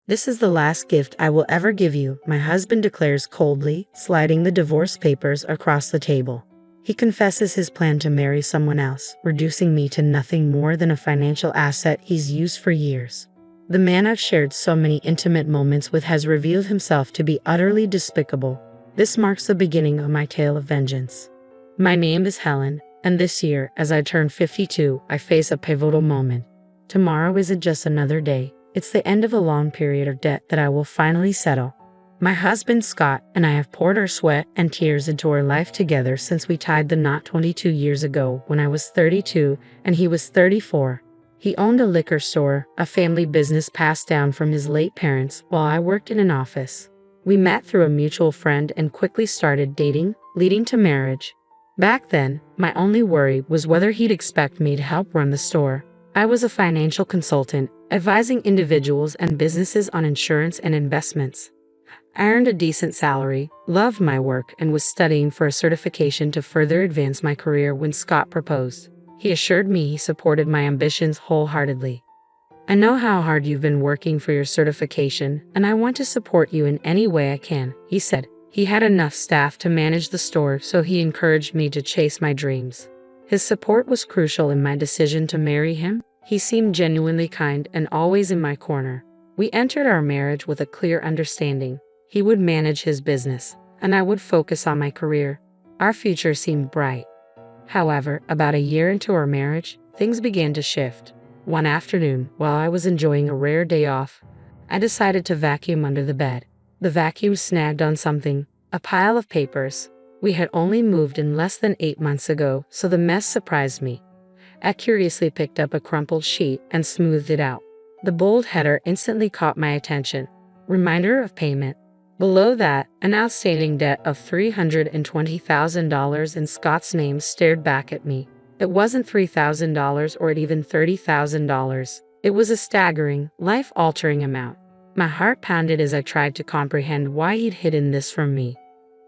"This is the last gift I will ever give you," my husband declares coldly, sliding the divorce papers across the table. He confesses his plan to marry someone else, reducing me to nothing more than a financial asset he's used for years. The man I've shared so many intimate moments with has revealed himself to be utterly despicable. This marks the beginning of my tale of vengeance. My name is Helen, and this year, as I turn 52, I face a pivotal moment. Tomorrow isn't just another day, it's the end of a long period of debt that I will finally settle. My husband Scott and I have poured our sweat and tears into our life together since we tied the knot 22 years ago when I was 32 and he was 34. He owned a liquor store, a family business passed down from his late parents, while I worked in an office. We met through a mutual friend and quickly started dating, leading to marriage. Back then, my only worry was whether he'd expect me to help run the store. I was a financial consultant, advising individuals and businesses on insurance and investments. I earned a decent salary, loved my work, and was studying for a certification to further advance my career when Scott proposed. He assured me he supported my ambitions wholeheartedly. "I know how hard you've been working for your certification, and I want to support you in any way I can," he said. He had enough staff to manage the store, so he encouraged me to chase my dreams. His support was crucial in my decision to marry him. He seemed genuinely kind and always in my corner. We entered our marriage with a clear understanding. He would manage his business, and I would focus on my career. Our future seemed bright. However, about a year into our marriage, things began to shift. One afternoon, while I was enjoying a rare day off, I decided to vacuum under the bed. The vacuum snagged on something, a pile of papers. We had only moved in less than 8 months ago, so the mess surprised me. I curiously picked up a crumpled sheet and smoothed it out. The bold header instantly caught my attention. Reminder of payment. Below that, an outstanding debt of $320,000 in Scott's name stared back at me. It wasn't $3,000 or even $30,000. It was a staggering, life-altering amount. My heart pounded as I tried to comprehend why he'd hidden this from me.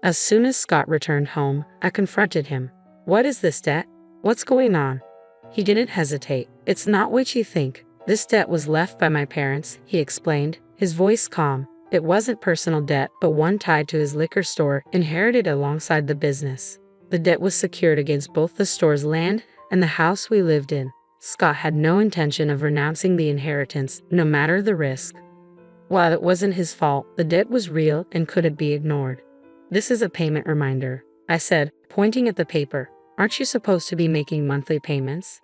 As soon as Scott returned home, I confronted him. "What is this debt? What's going on?" He didn't hesitate. "It's not what you think. This debt was left by my parents," he explained, his voice calm. It wasn't personal debt, but one tied to his liquor store, inherited alongside the business. The debt was secured against both the store's land and the house we lived in. Scott had no intention of renouncing the inheritance, no matter the risk. While it wasn't his fault, the debt was real and couldn't be ignored. "This is a payment reminder," I said, pointing at the paper. "Aren't you supposed to be making monthly payments?"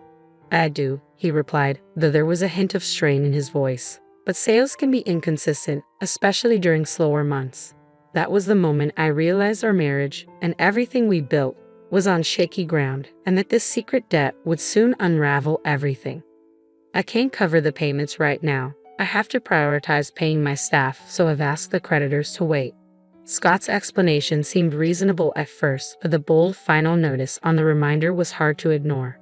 "I do," he replied, though there was a hint of strain in his voice. "But sales can be inconsistent, especially during slower months." That was the moment I realized our marriage and everything we built was on shaky ground, and that this secret debt would soon unravel everything. "I can't cover the payments right now. I have to prioritize paying my staff, so I've asked the creditors to wait." Scott's explanation seemed reasonable at first, but the bold final notice on the reminder was hard to ignore.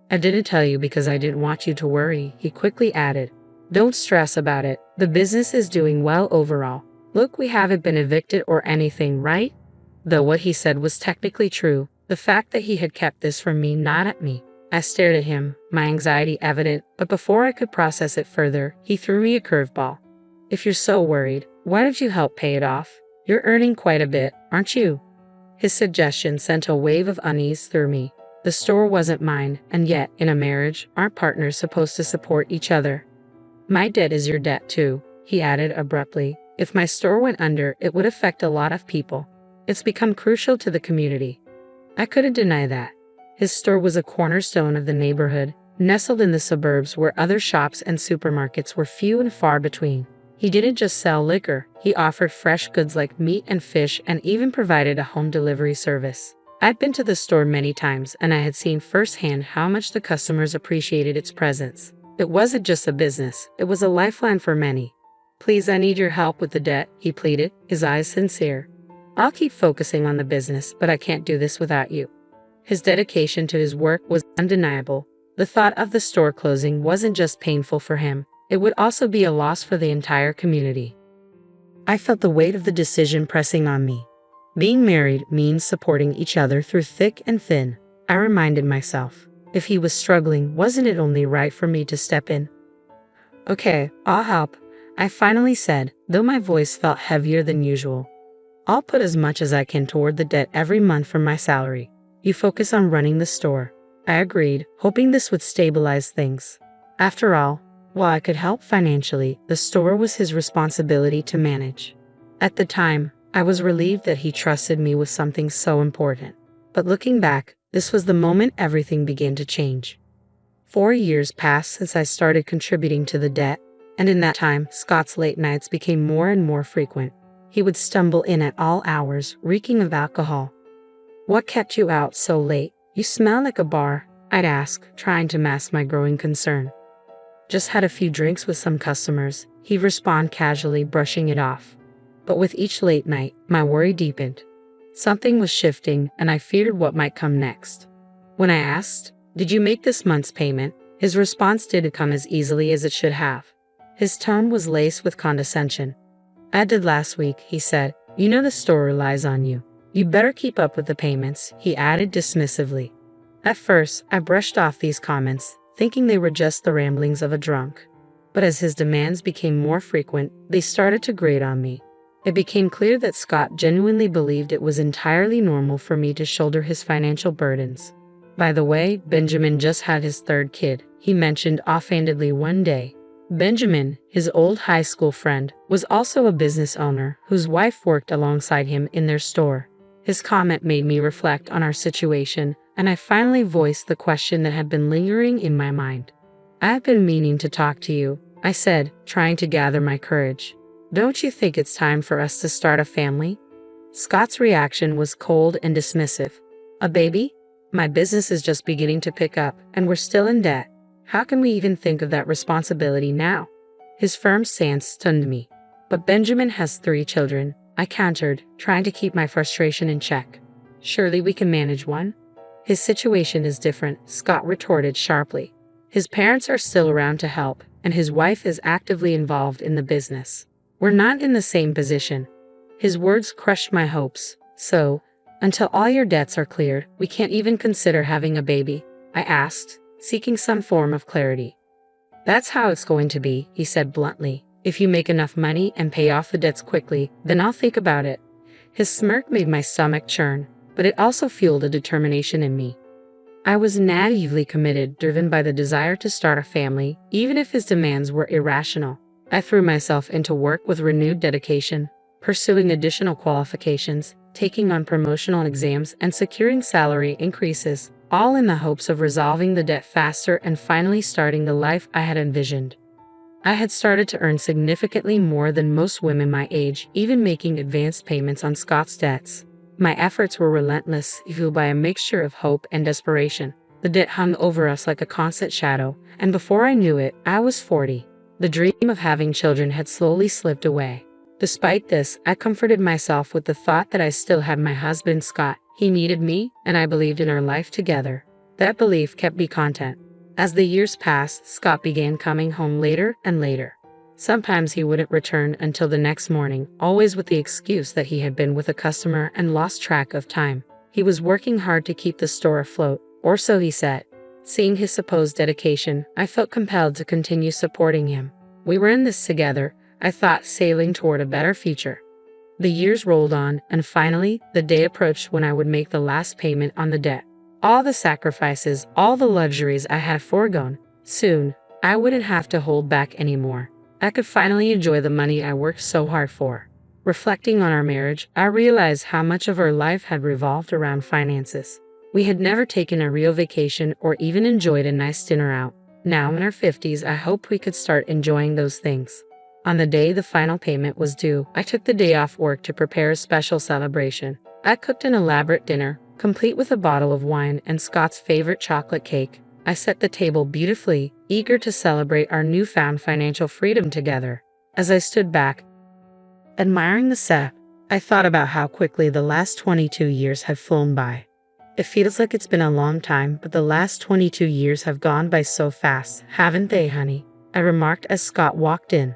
"I didn't tell you because I didn't want you to worry," he quickly added. "Don't stress about it. The business is doing well overall. Look, we haven't been evicted or anything, right?" Though what he said was technically true, the fact that he had kept this from me gnawed at me. I stared at him, my anxiety evident, but before I could process it further, he threw me a curveball. "If you're so worried, why don't you help pay it off? You're earning quite a bit, aren't you?" His suggestion sent a wave of unease through me. The store wasn't mine, and yet, in a marriage, aren't partners supposed to support each other? "My debt is your debt too," he added abruptly. "If my store went under, it would affect a lot of people. It's become crucial to the community." I couldn't deny that. His store was a cornerstone of the neighborhood, nestled in the suburbs where other shops and supermarkets were few and far between. He didn't just sell liquor, he offered fresh goods like meat and fish and even provided a home delivery service. I'd been to the store many times, and I had seen firsthand how much the customers appreciated its presence. It wasn't just a business, it was a lifeline for many. "Please, I need your help with the debt," he pleaded, his eyes sincere. "I'll keep focusing on the business, but I can't do this without you." His dedication to his work was undeniable. The thought of the store closing wasn't just painful for him, it would also be a loss for the entire community. I felt the weight of the decision pressing on me. Being married means supporting each other through thick and thin. I reminded myself, if he was struggling, wasn't it only right for me to step in? "Okay, I'll help," I finally said, though my voice felt heavier than usual. I'll put as much as I can toward the debt every month from my salary. You focus on running the store. I agreed, hoping this would stabilize things. After all, while I could help financially, the store was his responsibility to manage. At the time, I was relieved that he trusted me with something so important. But looking back, this was the moment everything began to change. 4 years passed since I started contributing to the debt, and in that time, Scott's late nights became more and more frequent. He would stumble in at all hours, reeking of alcohol. "What kept you out so late? You smell like a bar," I'd ask, trying to mask my growing concern. "Just had a few drinks with some customers," he'd respond casually, brushing it off. But with each late night, my worry deepened. Something was shifting, and I feared what might come next. When I asked, "Did you make this month's payment?" his response didn't come as easily as it should have. His tone was laced with condescension. "I did last week," he said. "You know the store relies on you. You better keep up with the payments," he added dismissively. At first, I brushed off these comments, thinking they were just the ramblings of a drunk. But as his demands became more frequent, they started to grate on me. It became clear that Scott genuinely believed it was entirely normal for me to shoulder his financial burdens. "By the way, Benjamin just had his third kid," he mentioned offhandedly one day. Benjamin, his old high school friend, was also a business owner whose wife worked alongside him in their store. His comment made me reflect on our situation, and I finally voiced the question that had been lingering in my mind. "I've been meaning to talk to you," I said, trying to gather my courage. "Don't you think it's time for us to start a family?" Scott's reaction was cold and dismissive. "A baby? My business is just beginning to pick up, and we're still in debt. How can we even think of that responsibility now?" His firm stance stunned me. "But Benjamin has 3 children," I countered, trying to keep my frustration in check. "Surely we can manage one?" "His situation is different," Scott retorted sharply. "His parents are still around to help, and his wife is actively involved in the business. We're not in the same position." His words crushed my hopes. "So, until all your debts are cleared, we can't even consider having a baby?" I asked, seeking some form of clarity. "That's how it's going to be," he said bluntly. "If you make enough money and pay off the debts quickly, then I'll think about it." His smirk made my stomach churn, but it also fueled a determination in me. I was naively committed, driven by the desire to start a family, even if his demands were irrational. I threw myself into work with renewed dedication, pursuing additional qualifications, taking on promotional exams, and securing salary increases, all in the hopes of resolving the debt faster and finally starting the life I had envisioned. I had started to earn significantly more than most women my age, even making advanced payments on Scott's debts. My efforts were relentless, fueled by a mixture of hope and desperation. The debt hung over us like a constant shadow, and before I knew it, I was 40. The dream of having children had slowly slipped away. Despite this, I comforted myself with the thought that I still had my husband Scott. He needed me, and I believed in our life together. That belief kept me content. As the years passed, Scott began coming home later and later. Sometimes he wouldn't return until the next morning, always with the excuse that he had been with a customer and lost track of time. He was working hard to keep the store afloat, or so he said. Seeing his supposed dedication, I felt compelled to continue supporting him. We were in this together, I thought, sailing toward a better future. The years rolled on, and finally, the day approached when I would make the last payment on the debt. All the sacrifices, all the luxuries I had foregone. Soon, I wouldn't have to hold back anymore. I could finally enjoy the money I worked so hard for. Reflecting on our marriage, I realized how much of our life had revolved around finances. We had never taken a real vacation or even enjoyed a nice dinner out. Now in our 50s, I hoped we could start enjoying those things. On the day the final payment was due, I took the day off work to prepare a special celebration. I cooked an elaborate dinner, complete with a bottle of wine and Scott's favorite chocolate cake. I set the table beautifully, eager to celebrate our newfound financial freedom together. As I stood back, admiring the setup, I thought about how quickly the last 22 years had flown by. It feels like it's been a long time, but the last 22 years have gone by so fast, haven't they, honey? I remarked as Scott walked in.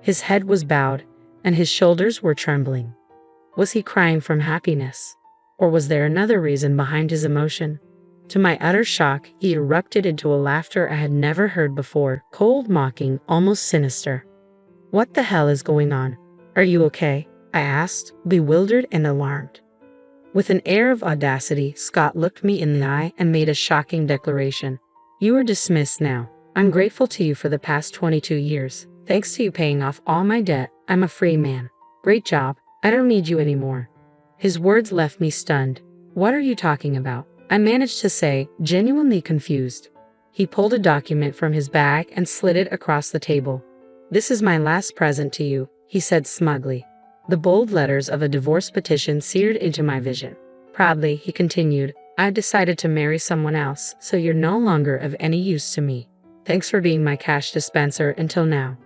His head was bowed, and his shoulders were trembling. Was he crying from happiness? Or was there another reason behind his emotion? To my utter shock, he erupted into a laughter I had never heard before, cold, mocking, almost sinister. What the hell is going on? Are you okay? I asked, bewildered and alarmed. With an air of audacity, Scott looked me in the eye and made a shocking declaration. You are dismissed now. I'm grateful to you for the past 22 years. Thanks to you paying off all my debt, I'm a free man. Great job. I don't need you anymore. His words left me stunned. What are you talking about? I managed to say, genuinely confused. He pulled a document from his bag and slid it across the table. This is my last present to you, he said smugly. The bold letters of a divorce petition seared into my vision. Proudly, he continued, I've decided to marry someone else, so you're no longer of any use to me. Thanks for being my cash dispenser until now.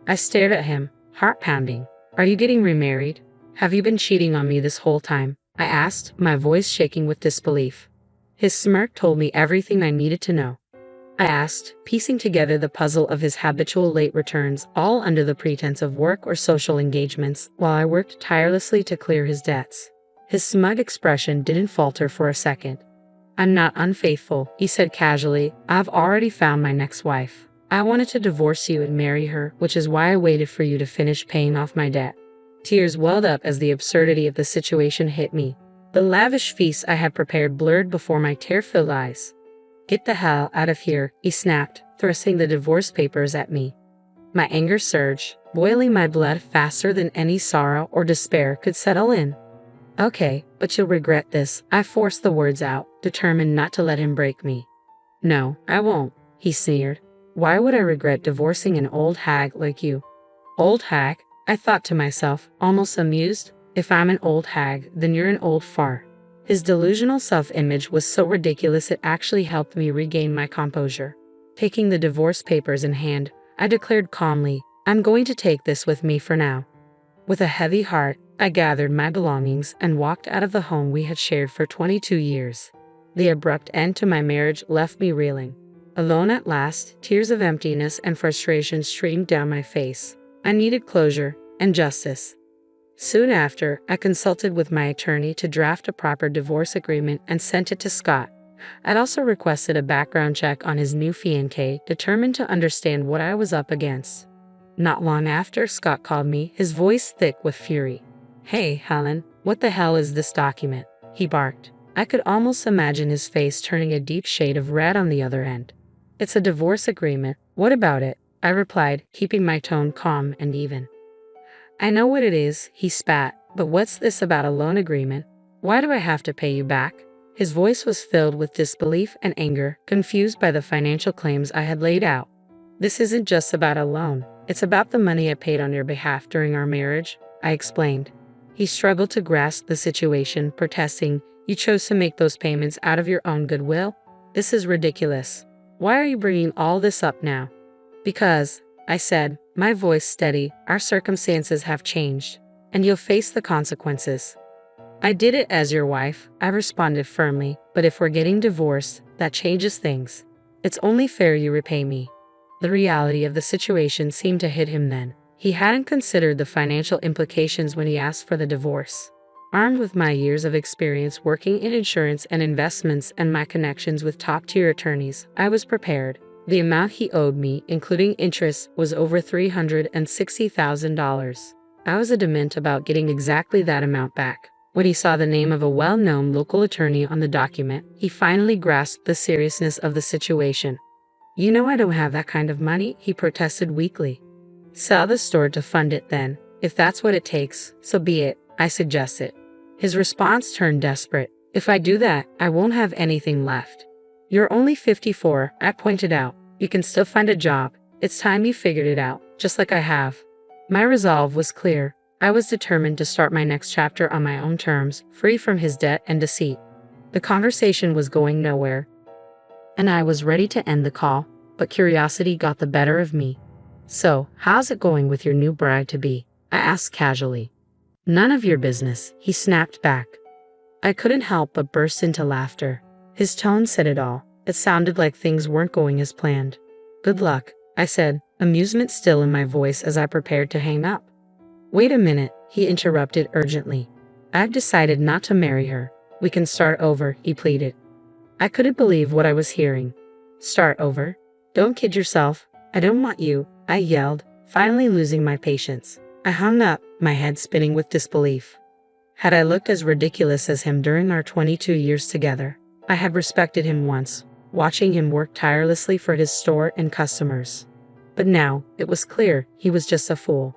I stared at him, heart pounding. Are you getting remarried? Have you been cheating on me this whole time? I asked, my voice shaking with disbelief. His smirk told me everything I needed to know. I asked, piecing together the puzzle of his habitual late returns, all under the pretense of work or social engagements, while I worked tirelessly to clear his debts. His smug expression didn't falter for a second. I'm not unfaithful, he said casually. I've already found my next wife. I wanted to divorce you and marry her, which is why I waited for you to finish paying off my debt. Tears welled up as the absurdity of the situation hit me. The lavish feast I had prepared blurred before my tear-filled eyes. Get the hell out of here, he snapped, thrusting the divorce papers at me. My anger surged, boiling my blood faster than any sorrow or despair could settle in. Okay, but you'll regret this, I forced the words out, determined not to let him break me. No, I won't, he sneered. Why would I regret divorcing an old hag like you? Old hag? I thought to myself, almost amused. If I'm an old hag, then you're an old fart. His delusional self-image was so ridiculous it actually helped me regain my composure. Taking the divorce papers in hand, I declared calmly, I'm going to take this with me for now. With a heavy heart, I gathered my belongings and walked out of the home we had shared for 22 years. The abrupt end to my marriage left me reeling. Alone at last, tears of emptiness and frustration streamed down my face. I needed closure and justice. Soon after, I consulted with my attorney to draft a proper divorce agreement and sent it to Scott. I'd also requested a background check on his new fiancée, determined to understand what I was up against. Not long after, Scott called me, his voice thick with fury. Hey, Helen, what the hell is this document? He barked. I could almost imagine his face turning a deep shade of red on the other end. It's a divorce agreement. What about it? I replied, keeping my tone calm and even. I know what it is, he spat, but what's this about a loan agreement? Why do I have to pay you back? His voice was filled with disbelief and anger, confused by the financial claims I had laid out. This isn't just about a loan. It's about the money I paid on your behalf during our marriage, I explained. He struggled to grasp the situation, protesting, You chose to make those payments out of your own goodwill? This is ridiculous. Why are you bringing all this up now? Because, I said, my voice steady, our circumstances have changed, and you'll face the consequences. I did it as your wife, I responded firmly, but if we're getting divorced, that changes things. It's only fair you repay me. The reality of the situation seemed to hit him then. He hadn't considered the financial implications when he asked for the divorce. Armed with my years of experience working in insurance and investments and my connections with top-tier attorneys, I was prepared. The amount he owed me, including interest, was over $360,000. I was adamant about getting exactly that amount back. When he saw the name of a well-known local attorney on the document, he finally grasped the seriousness of the situation. You know I don't have that kind of money, he protested weakly. Sell the store to fund it then. If that's what it takes, so be it, I suggested. His response turned desperate. If I do that, I won't have anything left. You're only 54, I pointed out. You can still find a job. It's time you figured it out, just like I have. My resolve was clear. I was determined to start my next chapter on my own terms, free from his debt and deceit. The conversation was going nowhere, and I was ready to end the call, but curiosity got the better of me. So, how's it going with your new bride-to-be? I asked casually. None of your business, he snapped back. I couldn't help but burst into laughter. His tone said it all. It sounded like things weren't going as planned. Good luck, I said, amusement still in my voice as I prepared to hang up. Wait a minute, he interrupted urgently. I've decided not to marry her. We can start over, he pleaded. I couldn't believe what I was hearing. Start over? Don't kid yourself. I don't want you, I yelled, finally losing my patience. I hung up, my head spinning with disbelief. Had I looked as ridiculous as him during our 22 years together? I had respected him once, watching him work tirelessly for his store and customers. But now, it was clear he was just a fool.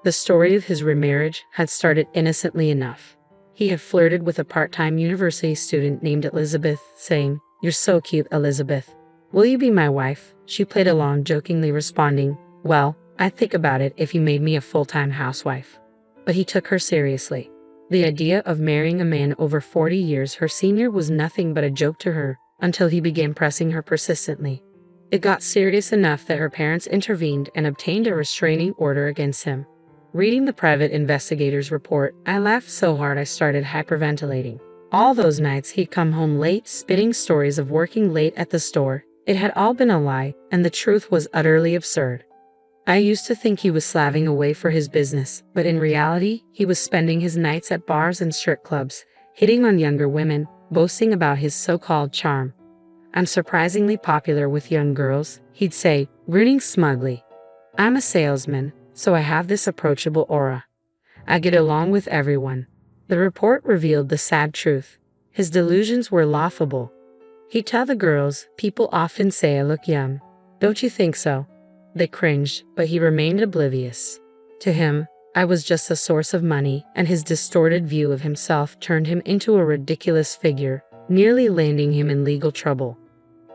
The story of his remarriage had started innocently enough. He had flirted with a part-time university student named Elizabeth, saying, "You're so cute, Elizabeth. Will you be my wife?" She played along, jokingly responding, "Well, I'd think about it if you made me a full-time housewife." But he took her seriously. The idea of marrying a man over 40 years her senior was nothing but a joke to her, until he began pressing her persistently. It got serious enough that her parents intervened and obtained a restraining order against him. Reading the private investigator's report, I laughed so hard I started hyperventilating. All those nights he'd come home late, spinning stories of working late at the store. It had all been a lie, and the truth was utterly absurd. I used to think he was slaving away for his business, but in reality, he was spending his nights at bars and strip clubs, hitting on younger women, boasting about his so-called charm. "I'm surprisingly popular with young girls," he'd say, grinning smugly. "I'm a salesman, so I have this approachable aura. I get along with everyone." The report revealed the sad truth. His delusions were laughable. He'd tell the girls, "People often say I look young. Don't you think so?" They cringed, but he remained oblivious. To him, I was just a source of money, and his distorted view of himself turned him into a ridiculous figure, nearly landing him in legal trouble.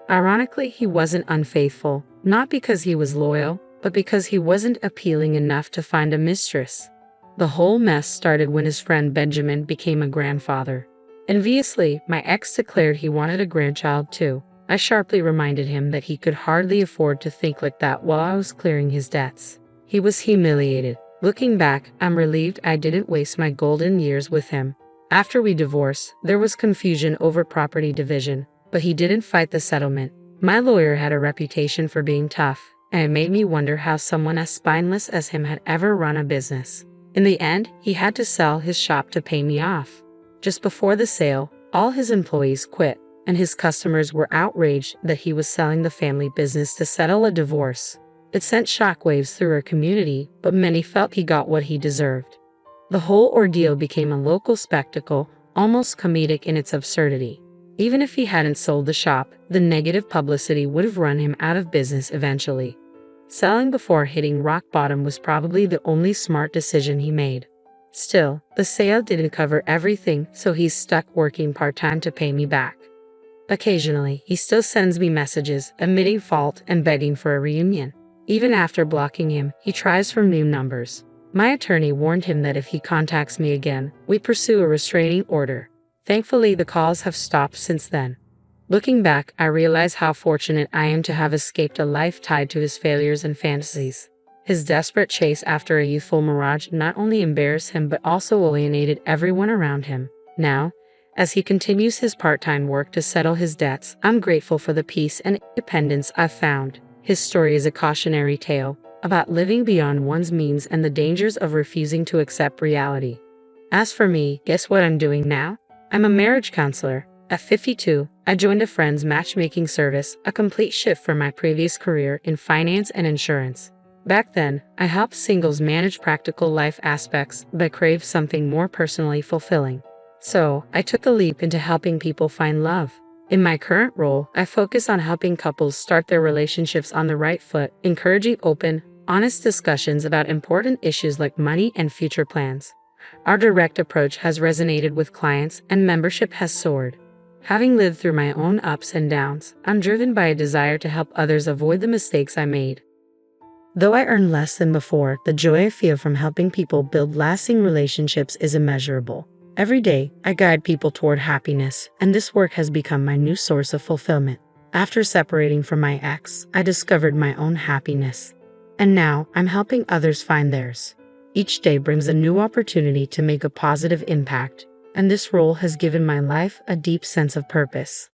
Ironically, he wasn't unfaithful, not because he was loyal, but because he wasn't appealing enough to find a mistress. The whole mess started when his friend Benjamin became a grandfather. Enviously, my ex declared he wanted a grandchild too. I sharply reminded him that he could hardly afford to think like that while I was clearing his debts. He was humiliated. Looking back, I'm relieved I didn't waste my golden years with him. After we divorced, there was confusion over property division, but he didn't fight the settlement. My lawyer had a reputation for being tough, and it made me wonder how someone as spineless as him had ever run a business. In the end, he had to sell his shop to pay me off. Just before the sale, all his employees quit, and his customers were outraged that he was selling the family business to settle a divorce. It sent shockwaves through our community, but many felt he got what he deserved. The whole ordeal became a local spectacle, almost comedic in its absurdity. Even if he hadn't sold the shop, the negative publicity would have run him out of business eventually. Selling before hitting rock bottom was probably the only smart decision he made. Still, the sale didn't cover everything, so he's stuck working part-time to pay me back. Occasionally, he still sends me messages, admitting fault and begging for a reunion. Even after blocking him, he tries from new numbers. My attorney warned him that if he contacts me again, we pursue a restraining order. Thankfully, the calls have stopped since then. Looking back, I realize how fortunate I am to have escaped a life tied to his failures and fantasies. His desperate chase after a youthful mirage not only embarrassed him but also alienated everyone around him. Now, as he continues his part-time work to settle his debts, I'm grateful for the peace and independence I've found. His story is a cautionary tale about living beyond one's means and the dangers of refusing to accept reality. As for me, guess what I'm doing now? I'm a marriage counselor. At 52, I joined a friend's matchmaking service, a complete shift from my previous career in finance and insurance. Back then, I helped singles manage practical life aspects but craved something more personally fulfilling. So, I took the leap into helping people find love. In my current role, I focus on helping couples start their relationships on the right foot, encouraging open, honest discussions about important issues like money and future plans. Our direct approach has resonated with clients, and membership has soared. Having lived through my own ups and downs, I'm driven by a desire to help others avoid the mistakes I made. Though I earn less than before, the joy I feel from helping people build lasting relationships is immeasurable. Every day, I guide people toward happiness, and this work has become my new source of fulfillment. After separating from my ex, I discovered my own happiness. And now, I'm helping others find theirs. Each day brings a new opportunity to make a positive impact, and this role has given my life a deep sense of purpose.